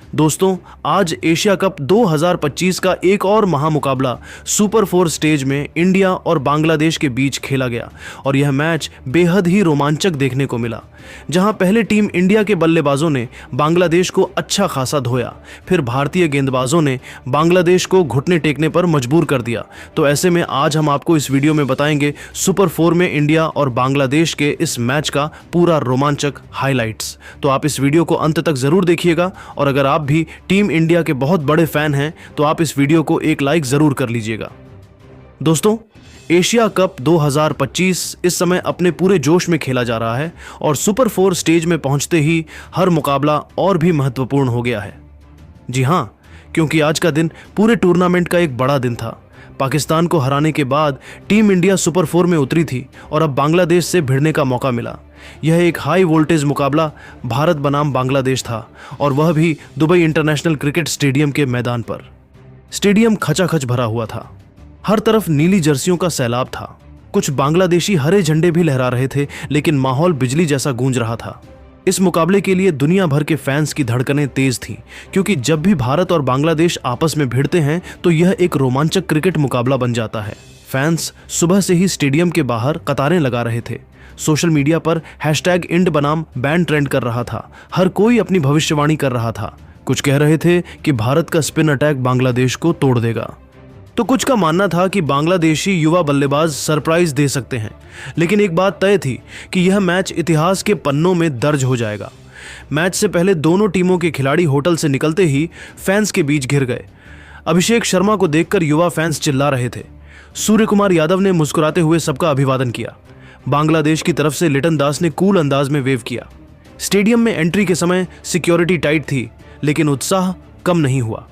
दोस्तों, आज Asia cup 2025 का एक और महामुकाबला सुपर 4 स्टेज में इंडिया और बांग्लादेश के बीच खेला गया और यह मैच बेहद ही रोमांचक देखने को मिला। जहां पहले टीम इंडिया के बल्लेबाजों ने बांग्लादेश को अच्छा खासा धोया, फिर भारतीय गेंदबाजों ने बांग्लादेश को घुटने टेकने पर मजबूर कर दिया। तो ऐसे में आज हम आपको इस वीडियो में बताएंगे सुपर 4 में इंडिया और बांग्लादेश के इस मैच का पूरा रोमांचक हाइलाइट्स। तो आप इस वीडियो को अंत तक जरूर देखिएगा और अगर आप भी टीम इंडिया के बहुत बड़े फैन हैं तो आप इस वीडियो को एक लाइक जरूर कर लीजिएगा। दोस्तों, एशिया कप 2025 इस समय अपने पूरे जोश में खेला जा रहा है और सुपर 4 स्टेज में पहुंचते ही हर मुकाबला और भी महत्वपूर्ण हो गया है। जी हां, क्योंकि आज का दिन पूरे टूर्नामेंट का एक बड़ा दिन था। पाकिस्तान को हराने के बाद टीम इंडिया सुपर 4 में उतरी थी और अब बांग्लादेश से भिड़ने का मौका मिला। यह एक हाई वोल्टेज मुकाबला भारत बनाम बांग्लादेश था और वह भी दुबई इंटरनेशनल क्रिकेट स्टेडियम के मैदान पर। स्टेडियम खचाखच भरा हुआ था, हर तरफ नीली जर्सियों का सैलाब था। कुछ बांग्लादेशी हरे झंडे भी लहरा रहे थे, लेकिन माहौल बिजली जैसा गूंज रहा था। इस मुकाबले के लिए दुनिया भर के फैंस की धड़कनें तेज थीं, क्योंकि जब भी भारत और बांग्लादेश आपस में भिड़ते हैं तो यह एक रोमांचक क्रिकेट मुकाबला बन जाता है। फैंस सुबह से ही स्टेडियम के बाहर कतारें लगा रहे थे। सोशल मीडिया पर #इंड बनाम बैन ट्रेंड कर रहा था। हर कोई अपनी भविष्यवाणी कर रहा था। कुछ कह रहे थे कि भारत का स्पिन अटैक बांग्लादेश को तोड़ देगा, तो कुछ का मानना था कि बांग्लादेशी युवा बल्लेबाज सरप्राइज दे सकते हैं। लेकिन एक बात तय थी कि यह मैच इतिहास के पन्नों में दर्ज हो जाएगा। मैच से पहले दोनों टीमों के खिलाड़ी होटल से निकलते ही फैंस के बीच घिर गए। अभिषेक शर्मा को देखकर युवा फैंस चिल्ला रहे थे। सूर्य कुमार यादव ने मुस्कुराते हुए सबका अभिवादन किया। बांग्लादेश की तरफ से लिटन दास ने कूल अंदाज में वेव किया। स्टेडियम में एंट्री के समय सिक्योरिटी टाइट थी, लेकिन उत्साह कम नहीं हुआ।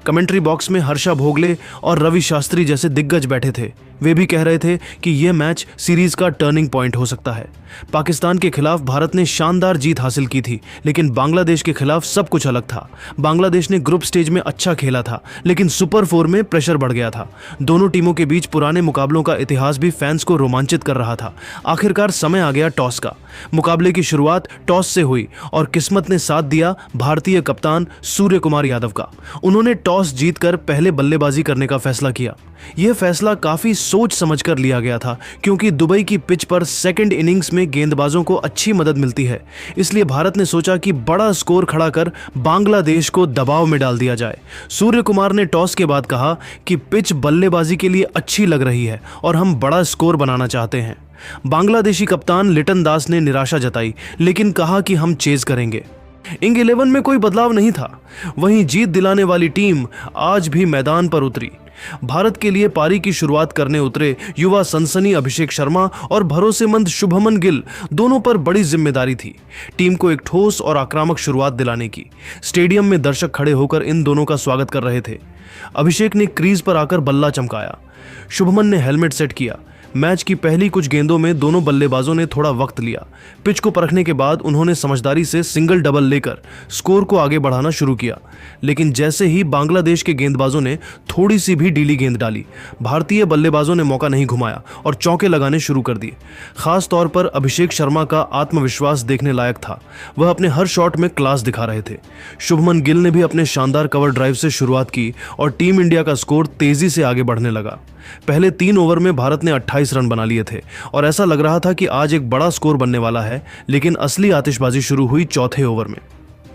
कमेंट्री बॉक्स में हर्षा भोगले और रवि शास्त्री जैसे दिग्गज बैठे थे। वे भी कह रहे थे कि यह मैच सीरीज का टर्निंग पॉइंट हो सकता है। पाकिस्तान के खिलाफ भारत ने शानदार जीत हासिल की थी, लेकिन बांग्लादेश के खिलाफ सब कुछ अलग था। बांग्लादेश ने ग्रुप स्टेज में अच्छा खेला था, लेकिन सुपर 4 में प्रेशर बढ़ गया था। दोनों टीमों के बीच पुराने मुकाबलों का इतिहास भी फैंस को रोमांचित कर रहा था। आखिरकार समय आ गया टॉस का। मुकाबले की शुरुआत टॉस से हुई और किस्मत ने साथ दिया भारतीय कप्तान सूर्य कुमार यादव का। उन्होंने टॉस जीतकर पहले बल्लेबाजी करने का फैसला किया। यह फैसला काफी सोच समझकर लिया गया था, क्योंकि दुबई की पिच पर सेकंड इनिंग्स में गेंदबाजों को अच्छी मदद मिलती है। इसलिए भारत ने सोचा कि बड़ा स्कोर खड़ा कर बांग्लादेश को दबाव में डाल दिया जाए। सूर्य कुमार ने टॉस के बाद कहा कि पिच बल्लेबाजी के लिए अच्छी लग रही है और हम बड़ा स्कोर बनाना चाहते हैं। बांग्लादेशी कप्तान लिटन दास ने निराशा जताई, लेकिन कहा कि हम चेज करेंगे। इंग 11 में कोई बदलाव नहीं था। वहीं जीत दिलाने वाली टीम आज भी मैदान पर उतरी। भारत के लिए पारी की शुरुआत करने उतरे युवा सनसनी अभिषेक शर्मा और भरोसेमंद शुभमन गिल दोनों पर बड़ी जिम्मेदारी थी टीम को एक ठोस और आक्रामक शुरुआत दिलाने की। स्टेडियम में दर्शक खड़े होकर इन दोनों का स्वागत कर रहे थे। अभिषेक ने क्रीज पर आकर बल्ला चमकाया। शुभमन ने हेलमेट सेट किया। मैच की पहली कुछ गेंदों में दोनों बल्लेबाजों ने थोड़ा वक्त लिया। पिच को परखने के बाद उन्होंने समझदारी से सिंगल डबल लेकर स्कोर को आगे बढ़ाना शुरू किया। लेकिन जैसे ही बांग्लादेश के गेंदबाजों ने थोड़ी सी भी ढीली गेंद डाली, भारतीय बल्लेबाजों ने मौका नहीं घुमाया और चौके लगाने शुरू कर दिए। खास तौर पर अभिषेक शर्मा का आत्मविश्वास देखने लायक था। वह अपने हर शॉट में क्लास दिखा रहे थे। शुभमन गिल ने भी अपने शानदार कवर ड्राइव से शुरुआत की और टीम इंडिया का स्कोर तेजी से आगे बढ़ने लगा। पहले 3 ओवर में भारत ने 28 रन बना लिए थे और ऐसा लग रहा था कि आज एक बड़ा स्कोर बनने वाला है, लेकिन असली आतिशबाजी शुरू हुई चौथे ओवर में।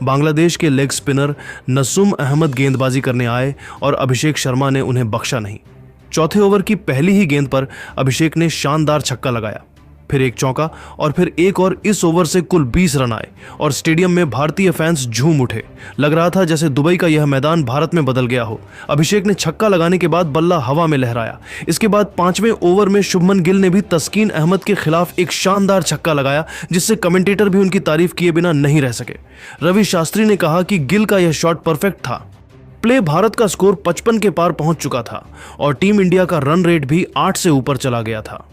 बांग्लादेश के लेग स्पिनर नसूम अहमद गेंदबाजी करने आए और अभिषेक शर्मा ने उन्हें बख्शा नहीं। चौथे ओवर की पहली ही गेंद पर अभिषेक ने शानदार छक्का लगाया, फिर एक चौका और फिर एक और। इस ओवर से कुल 20 रन आए और स्टेडियम में भारतीय फैंस झूम उठे। लग रहा था जैसे दुबई का यह मैदान भारत में बदल गया हो। अभिषेक ने छक्का लगाने के बाद बल्ला हवा में लहराया। इसके बाद 5वें ओवर में शुभमन गिल ने भी तस्कीन अहमद के खिलाफ एक शानदार छक्का लगाया, जिससे कमेंटेटर भी उनकी तारीफ किए बिना नहीं रह सके। रवि शास्त्री ने कहा कि गिल का यह शॉट परफेक्ट था। प्ले भारत का स्कोर 55 के पार पहुंच चुका था और टीम इंडिया का रन रेट भी 8 से ऊपर चला गया था।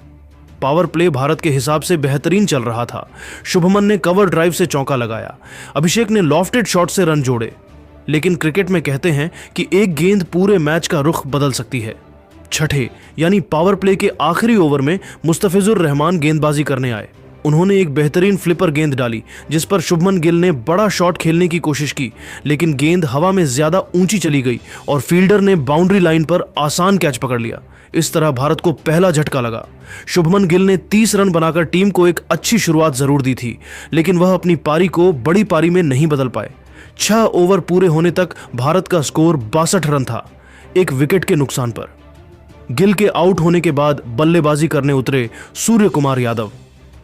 पावर प्ले भारत के हिसाब से बेहतरीन चल रहा था। शुभमन ने कवर ड्राइव से चौका लगाया। अभिषेक ने लॉफ्टेड शॉट से रन जोड़े। लेकिन क्रिकेट में कहते हैं कि एक गेंद पूरे मैच का रुख बदल सकती है। छठे यानी पावर प्ले के आखिरी ओवर में मुस्तफिजुर रहमान गेंदबाजी करने आए। उन्होंने एक बेहतरीन फ्लिपर गेंद डाली जिस पर शुभमन गिल ने बड़ा शॉट खेलने की कोशिश की, लेकिन गेंद हवा में ज्यादा ऊंची चली गई और फील्डर ने बाउंड्री लाइन पर आसान कैच पकड़ लिया। इस तरह भारत को पहला झटका लगा। शुभमन गिल ने 30 रन बनाकर टीम को एक अच्छी शुरुआत जरूर दी थी, लेकिन वह अपनी पारी को बड़ी पारी में नहीं बदल पाए। 6 ओवर पूरे होने तक भारत का स्कोर 62 रन था, एक विकेट के नुकसान पर। गिल के आउट होने के बाद बल्लेबाजी करने उतरे सूर्य कुमार यादव।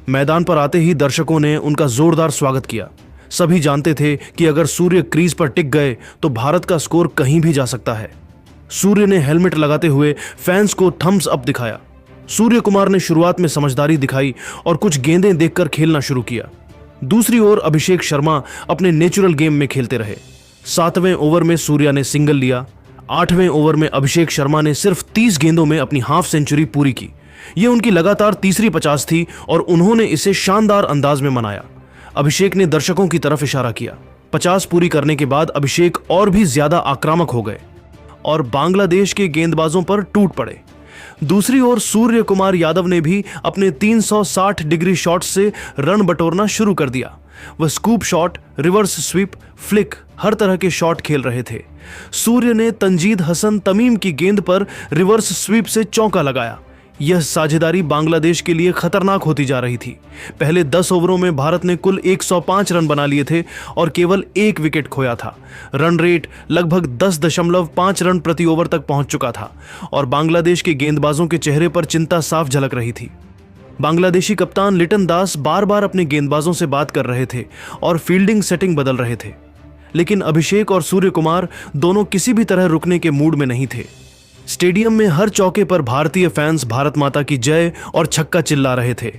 मैदान पर आते ही दर्शकों ने उनका जोरदार स्वागत किया। सभी जानते थे कि अगर सूर्य क्रीज पर टिक गए तो भारत का स्कोर कहीं भी जा सकता है। सूर्य ने हेलमेट लगाते हुए फैंस को थम्स अप दिखाया। सूर्य कुमार ने शुरुआत में समझदारी दिखाई और कुछ गेंदें देखकर खेलना शुरू किया। दूसरी ओर अभिषेक शर्मा अपने नेचुरल गेम में खेलते रहे। 7वें ओवर में सूर्या ने सिंगल लिया। 8वें ओवर में अभिषेक शर्मा ने सिर्फ 30 गेंदों में अपनी हाफ सेंचुरी पूरी की। यह उनकी लगातार तीसरी 50 थी और उन्होंने इसे शानदार अंदाज में मनाया। अभिषेक ने दर्शकों की तरफ इशारा किया। 50 पूरी करने के बाद अभिषेक और भी ज्यादा आक्रामक हो गए और बांग्लादेश के गेंदबाजों पर टूट पड़े। दूसरी ओर सूर्य कुमार यादव ने भी अपने 360 डिग्री शॉट से रन बटोरना शुरू कर दिया। वह scoop shot, reverse sweep, flick हर तरह के शॉट खेल रहे थे। सूर्य ने तंजीद हसन तमीम की गेंद पर रिवर्स स्वीप से चौका लगाया। यह साझेदारी बांग्लादेश के लिए खतरनाक होती जा रही थी। पहले 10 ओवरों में भारत ने कुल 105 रन बना लिए थे और केवल 1 विकेट खोया था। रन रेट लगभग 10.5 रन प्रति ओवर तक पहुंच चुका था और बांग्लादेश के गेंदबाजों के चेहरे पर चिंता साफ झलक रही थी। बांग्लादेशी कप्तान लिटन दास बार बार अपने गेंदबाजों से बात कर रहे थे और फील्डिंग सेटिंग बदल रहे थे, लेकिन अभिषेक और सूर्य कुमार दोनों किसी भी तरह रुकने के मूड में नहीं थे। स्टेडियम में हर चौके पर भारतीय फैंस भारत माता की जय और छक्का चिल्ला रहे थे।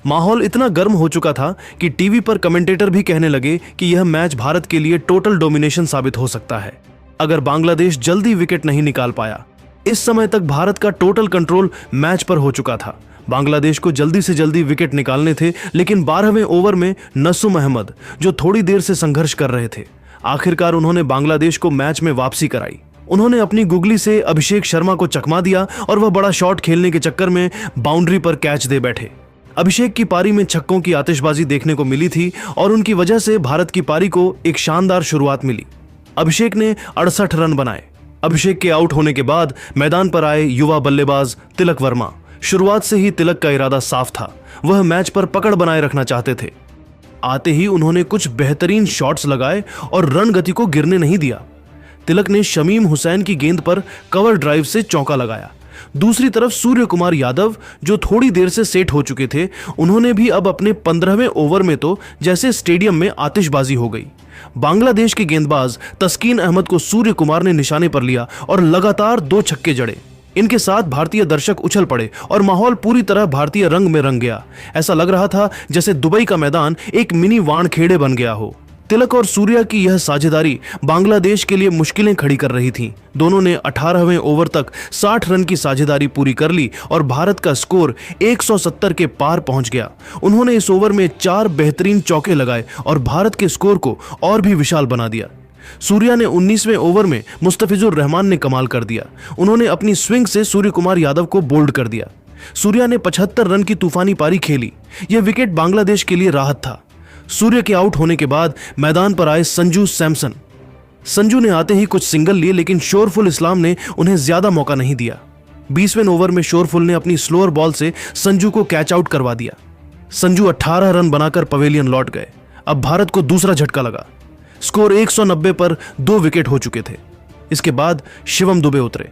माहौल इतना गर्म हो चुका था कि टीवी पर कमेंटेटर भी कहने लगे कि यह मैच भारत के लिए टोटल डोमिनेशन साबित हो सकता है अगर बांग्लादेश जल्दी विकेट नहीं निकाल पाया। इस समय तक भारत का टोटल कंट्रोल मैच पर हो चुका था। बांग्लादेश को जल्दी से जल्दी विकेट निकालने थे, लेकिन 12वें ओवर में नसूम अहमद, जो थोड़ी देर से संघर्ष कर रहे थे, आखिरकार उन्होंने बांग्लादेश को मैच में वापसी कराई। उन्होंने अपनी गुगली से अभिषेक शर्मा को चकमा दिया और वह बड़ा शॉट खेलने के चक्कर में बाउंड्री पर कैच दे बैठे। अभिषेक की पारी में छक्कों की आतिशबाजी देखने को मिली थी और उनकी वजह से भारत की पारी को एक शानदार शुरुआत मिली। अभिषेक ने 68 रन बनाए। अभिषेक के आउट होने के बाद मैदान पर आए युवा बल्लेबाज तिलक वर्मा। शुरुआत से ही तिलक का इरादा साफ था, वह मैच पर पकड़ बनाए रखना चाहते थे। आते ही उन्होंने कुछ बेहतरीन शॉट्स लगाए और रन गति को गिरने नहीं दिया। तिलक ने शमीम हुसैन की गेंद पर कवर ड्राइव से चौका लगाया। दूसरी तरफ सूर्य कुमार यादव, जो थोड़ी देर से सेट हो चुके थे, उन्होंने भी अब अपने 15वें ओवर में तो जैसे स्टेडियम में आतिशबाजी हो गई। बांग्लादेश के गेंदबाज तस्कीन अहमद को सूर्य कुमार ने निशाने पर लिया और लगातार 2 छक्के जड़े। इनके साथ भारतीय दर्शक उछल पड़े और माहौल पूरी तरह भारतीय रंग में रंग गया। ऐसा लग रहा था जैसे दुबई का मैदान एक मिनी वानखेड़े बन गया हो। तिलक और सूर्या की यह साझेदारी बांग्लादेश के लिए मुश्किलें खड़ी कर रही थी। दोनों ने 18वें ओवर तक 60 रन की साझेदारी पूरी कर ली और भारत का स्कोर 170 के पार पहुंच गया। उन्होंने इस ओवर में 4 बेहतरीन चौके लगाए और भारत के स्कोर को और भी विशाल बना दिया। सूर्या ने 19वें ओवर में मुस्तफिजुर रहमान ने कमाल कर दिया। उन्होंने अपनी स्विंग से सूर्य कुमार यादव को बोल्ड कर दिया। सूर्या ने 75 रन की तूफानी पारी खेली। यह विकेट बांग्लादेश के लिए राहत था। सूर्य के आउट होने के बाद मैदान पर आए संजू सैमसन। संजू ने आते ही कुछ सिंगल लिए, लेकिन शोरफुल इस्लाम ने उन्हें ज्यादा मौका नहीं दिया। 20वें ओवर में शोरफुल ने अपनी स्लोअर बॉल से संजू को कैच आउट करवा दिया। संजू 18 रन बनाकर पवेलियन लौट गए। अब भारत को दूसरा झटका लगा। स्कोर 190 पर 2 विकेट हो चुके थे। इसके बाद शिवम दुबे उतरे।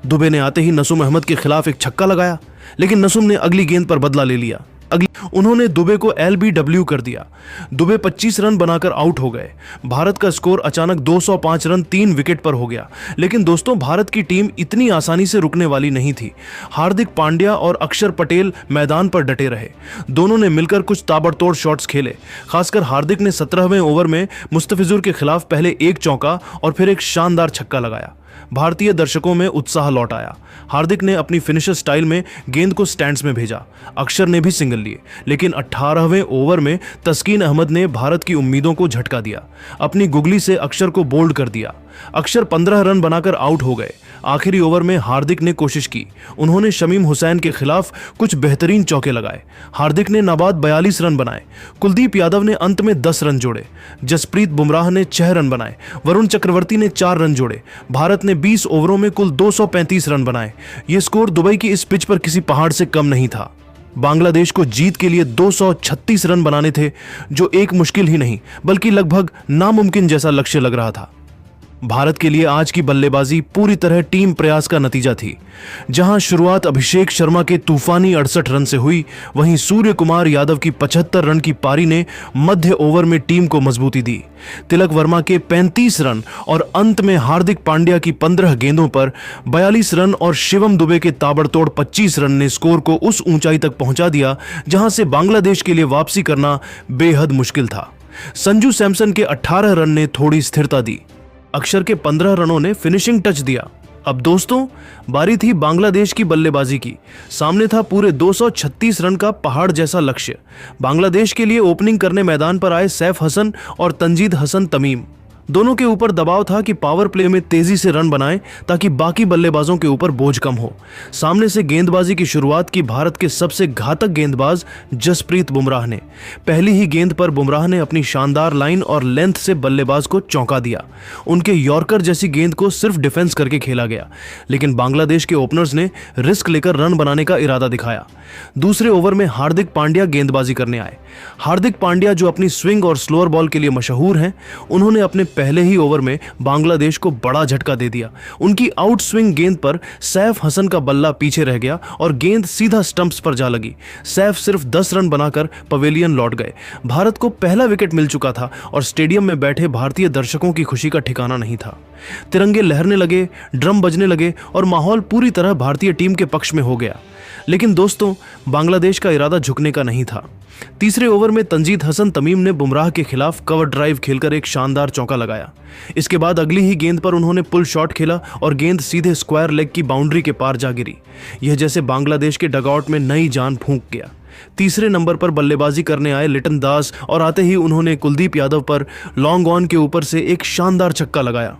दुबे ने आते ही नसूम अहमद के खिलाफ एक छक्का लगाया, लेकिन नसूम ने अगली गेंद पर बदला ले लिया। उन्होंने दुबे को LBW कर दिया। दुबे 25 रन बनाकर आउट हो गए। भारत का स्कोर अचानक 205 रन 3 विकेट पर हो गया। लेकिन दोस्तों, भारत की टीम इतनी आसानी से रुकने वाली नहीं थी। हार्दिक पांड्या और अक्षर पटेल मैदान पर डटे रहे। दोनों ने मिलकर कुछ ताबड़तोड़ शॉट्स खेले। खासकर हार्दिक ने 17वें ओवर में मुस्तफिजुर के खिलाफ पहले एक चौका और फिर एक शानदार छक्का लगाया। भारतीय दर्शकों में उत्साह लौट आया। हार्दिक ने अपनी फिनिशर स्टाइल में गेंद को स्टैंड्स में भेजा। अक्षर ने भी सिंगल लिए, लेकिन 18वें ओवर में तस्कीन अहमद ने भारत की उम्मीदों को झटका दिया। अपनी गुगली से अक्षर को बोल्ड कर दिया। अक्षर 15 रन बनाकर आउट हो गए। आखिरी ओवर में हार्दिक ने कोशिश की। उन्होंने शमीम हुसैन के खिलाफ कुछ बेहतरीन चौके लगाए। हार्दिक ने नाबाद 42 रन बनाए। कुलदीप यादव ने अंत में 10 रन जोड़े। जसप्रीत बुमराह ने 6 रन बनाए। वरुण चक्रवर्ती ने 4 रन जोड़े। भारत ने 20 ओवरों में कुल 235 रन बनाए। यह स्कोर दुबई की इस पिच पर किसी पहाड़ से कम नहीं था। बांग्लादेश को जीत के लिए 236 रन बनाने थे, जो एक मुश्किल ही नहीं बल्कि लगभग नामुमकिन जैसा लक्ष्य लग रहा था। भारत के लिए आज की बल्लेबाजी पूरी तरह टीम प्रयास का नतीजा थी। जहां शुरुआत अभिषेक शर्मा के तूफानी 68 रन से हुई, वहीं सूर्य कुमार यादव की 75 रन की पारी ने मध्य ओवर में टीम को मजबूती दी। तिलक वर्मा के 35 रन और अंत में हार्दिक पांड्या की 15 गेंदों पर 42 रन और शिवम दुबे के ताबड़तोड़ 25 रन ने स्कोर को उस ऊंचाई तक पहुंचा दिया जहां से बांग्लादेश के लिए वापसी करना बेहद मुश्किल था। संजू सैमसन के 18 रन ने थोड़ी स्थिरता दी। अक्षर के 15 रनों ने फिनिशिंग टच दिया। अब दोस्तों, बारी थी बांग्लादेश की बल्लेबाजी की। सामने था पूरे 236 रन का पहाड़ जैसा लक्ष्य। बांग्लादेश के लिए ओपनिंग करने मैदान पर आए सैफ हसन और तंजीद हसन तमीम। दोनों के ऊपर दबाव था कि पावर प्ले में तेजी से रन बनाएं ताकि बाकी बल्लेबाजों के ऊपर बोझ कम हो। सामने से गेंदबाजी की शुरुआत की भारत के सबसे घातक गेंदबाज जसप्रीत बुमराह ने। पहली ही गेंद पर बुमराह ने अपनी शानदार लाइन और लेंथ से बल्लेबाज को चौंका दिया। उनके यॉर्कर जैसी गेंद को सिर्फ डिफेंस करके खेला गया, लेकिन बांग्लादेश के ओपनर्स ने रिस्क लेकर रन बनाने का इरादा दिखाया। दूसरे ओवर में हार्दिक पांड्या गेंदबाजी करने आए। हार्दिक पांड्या, जो अपनी स्विंग और स्लोअर बॉल के लिए मशहूर हैं, उन्होंने अपने पहले ही ओवर में बांग्लादेश को बड़ा झटका दे दिया। उनकी आउट स्विंग गेंद पर सैफ हसन का बल्ला पीछे रह गया और गेंद सीधा स्टंप्स पर जा लगी। सैफ सिर्फ 10 रन बनाकर पवेलियन लौट गए। भारत को पहला विकेट मिल चुका था और स्टेडियम में बैठे भारतीय दर्शकों की खुशी का ठिकाना नहीं था। तिरंगे लहरने लगे, ड्रम बजने लगे और माहौल पूरी तरह भारतीय टीम के पक्ष में हो गया। लेकिन दोस्तों, बांग्लादेश का इरादा झुकने का नहीं था। तीसरे ओवर में तंजीद हसन तमीम ने बुमराह के खिलाफ कवर ड्राइव खेलकर एक शानदार चौका लगाया। इसके बाद अगली ही गेंद पर उन्होंने पुल शॉट खेला और गेंद सीधे स्क्वायर लेग की बाउंड्री के पार जा गिरी। यह जैसे बांग्लादेश के डगआउट में नई जान फूंक गया। तीसरे नंबर पर बल्लेबाजी करने आए लिटन दास और आते ही उन्होंने कुलदीप यादव पर लॉन्ग ऑन के ऊपर से एक शानदार छक्का लगाया।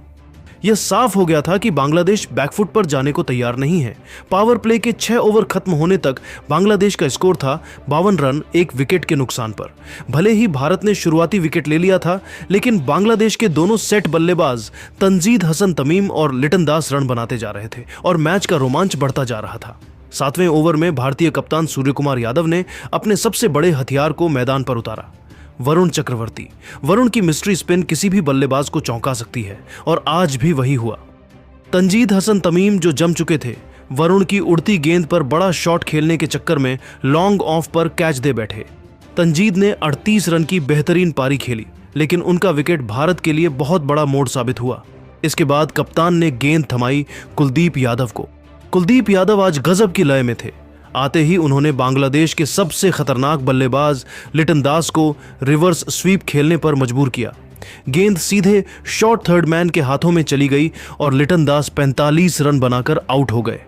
यह साफ हो गया था कि बांग्लादेश बैकफुट पर जाने को तैयार नहीं है। पावर प्ले के 6 ओवर खत्म होने तक बांग्लादेश का स्कोर था 52 रन 1 विकेट के नुकसान पर। भले ही भारत ने शुरुआती विकेट ले लिया था, लेकिन बांग्लादेश के दोनों सेट बल्लेबाज तंजीद हसन तमीम और लिटन दास रन बनाते जा रहे थे और मैच का रोमांच बढ़ता जा रहा था। 7वें ओवर में भारतीय कप्तान सूर्य कुमार यादव ने अपने सबसे बड़े हथियार को मैदान पर उतारा, वरुण चक्रवर्ती। वरुण की मिस्ट्री स्पिन किसी भी बल्लेबाज को चौंका सकती है और आज भी वही हुआ। तंजीद हसन तमीम, जो जम चुके थे, वरुण की उड़ती गेंद पर बड़ा शॉट खेलने के चक्कर में लॉन्ग ऑफ पर कैच दे बैठे। तंजीद ने 38 रन की बेहतरीन पारी खेली, लेकिन उनका विकेट भारत के लिए बहुत बड़ा मोड़ साबित हुआ। इसके बाद कप्तान ने गेंद थमाई कुलदीप यादव को। कुलदीप यादव आज गजब की लय में थे। आते ही उन्होंने बांग्लादेश के सबसे खतरनाक बल्लेबाज लिटन दास को रिवर्स स्वीप खेलने पर मजबूर किया। गेंद सीधे शॉर्ट थर्ड मैन के हाथों में चली गई और लिटन दास 45 रन बनाकर आउट हो गए।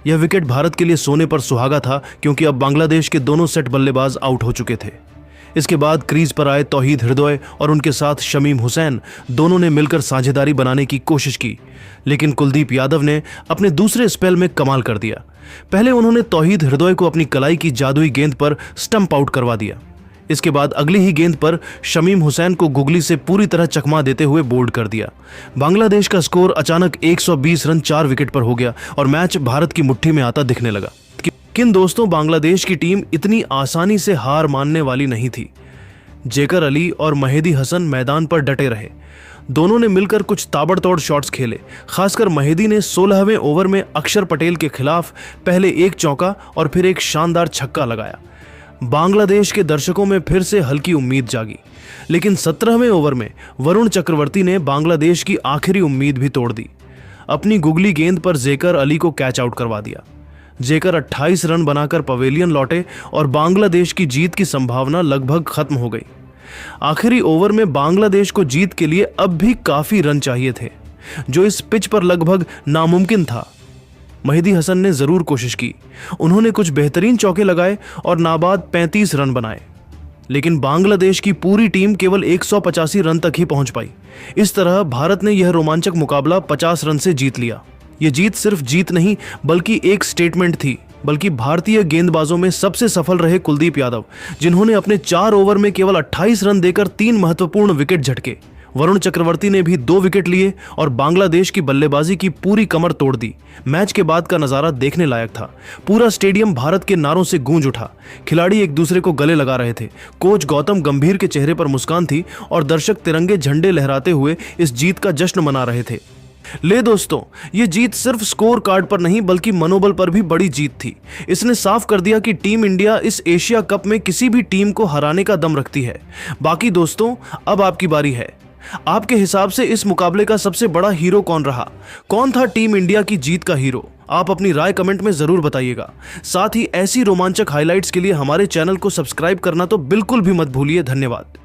यह विकेट भारत के लिए सोने पर सुहागा था, क्योंकि अब बांग्लादेश के दोनों सेट बल्लेबाज आउट हो चुके थे। इसके बाद क्रीज पर आए तौहीद हृदय और उनके साथ शमीम हुसैन, दोनों ने मिलकर साझेदारी बनाने की कोशिश की, लेकिन कुलदीप यादव ने अपने दूसरे स्पेल में कमाल कर दिया। पहले उन्होंने तौहीद हृदय को अपनी कलाई की जादुई गेंद पर स्टंप आउट करवा दिया। इसके बाद अगली ही गेंद पर शमीम हुसैन को गुगली से पूरी तरह चकमा देते हुए बोल्ड कर दिया। बांग्लादेश का स्कोर अचानक 120 रन 4 विकेट पर हो गया और मैच भारत की मुट्ठी में आता दिखने लगा। किन दोस्तों, बांग्लादेश की टीम इतनी आसानी से हार मानने वाली नहीं थी। जेकर अली और मेहदी हसन मैदान पर डटे रहे। दोनों ने मिलकर कुछ ताबड़तोड़ शॉट्स खेले। खासकर मेहदी ने 16वें ओवर में अक्षर पटेल के खिलाफ पहले एक चौका और फिर एक शानदार छक्का लगाया। बांग्लादेश के दर्शकों में फिर से हल्की उम्मीद जागी, लेकिन 17वें ओवर में वरुण चक्रवर्ती ने बांग्लादेश की आखिरी उम्मीद भी तोड़ दी। अपनी गुगली गेंद पर जेकर अली को कैच आउट करवा दिया। जेकर 28 रन बनाकर पवेलियन लौटे और बांग्लादेश की जीत की संभावना लगभग खत्म हो गई। आखिरी ओवर में बांग्लादेश को जीत के लिए अब भी काफी रन चाहिए थे। जो इस पिच पर लगभग नामुमकिन था। मेहदी हसन ने जरूर कोशिश की। उन्होंने कुछ बेहतरीन चौके लगाए और नाबाद 35 रन बनाए, लेकिन बांग्लादेश की पूरी टीम केवल 185 रन तक ही पहुंच पाई। इस तरह भारत ने यह रोमांचक मुकाबला 50 रन से जीत लिया। यह जीत सिर्फ जीत नहीं बल्कि एक स्टेटमेंट थी, बल्कि भारतीय गेंदबाजों में सबसे सफल रहे कुलदीप यादव, जिन्होंने अपने 4 ओवर में केवल 28 रन देकर 3 महत्वपूर्ण विकेट झटके। वरुण चक्रवर्ती ने भी 2 विकेट लिए और बांग्लादेश की बल्लेबाजी की पूरी कमर तोड़ दी। मैच के बाद का नजारा देखने लायक था। पूरा स्टेडियम भारत के नारों से गूंज उठा। खिलाड़ी एक दूसरे को गले लगा रहे थे। कोच गौतम गंभीर के चेहरे पर मुस्कान थी और दर्शक तिरंगे झंडे लहराते हुए इस जीत का जश्न मना रहे थे। ले दोस्तों, ये जीत सिर्फ स्कोर कार्ड पर नहीं बल्कि मनोबल पर भी बड़ी जीत थी। इसने साफ कर दिया कि टीम इंडिया इस एशिया कप में किसी भी टीम को हराने का दम रखती है। बाकी दोस्तों, अब आपकी बारी है। आपके हिसाब से इस मुकाबले का सबसे बड़ा हीरो कौन रहा? कौन था टीम इंडिया की जीत का हीरो? आप अपनी राय कमेंट में जरूर बताइएगा। साथ ही ऐसी रोमांचक हाइलाइट्स के लिए हमारे चैनल को सब्सक्राइब करना तो बिल्कुल भी मत भूलिए। धन्यवाद।